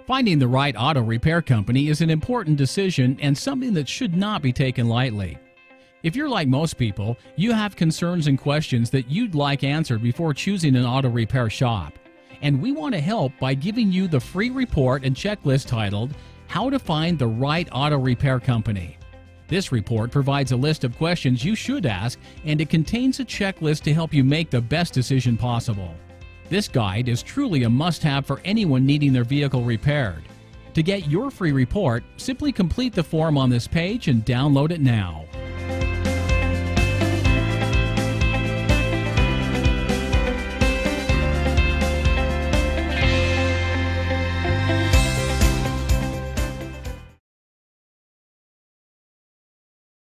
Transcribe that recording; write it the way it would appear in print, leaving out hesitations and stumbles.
Finding the right auto repair company is an important decision and something that should not be taken lightly. If you're like most people, you have concerns and questions that you'd like answered before choosing an auto repair shop. And we want to help by giving you the free report and checklist titled, How to Find the Right Auto Repair Company. This report provides a list of questions you should ask, and it contains a checklist to help you make the best decision possible. This guide is truly a must-have for anyone needing their vehicle repaired. To get your free report, simply complete the form on this page and download it now.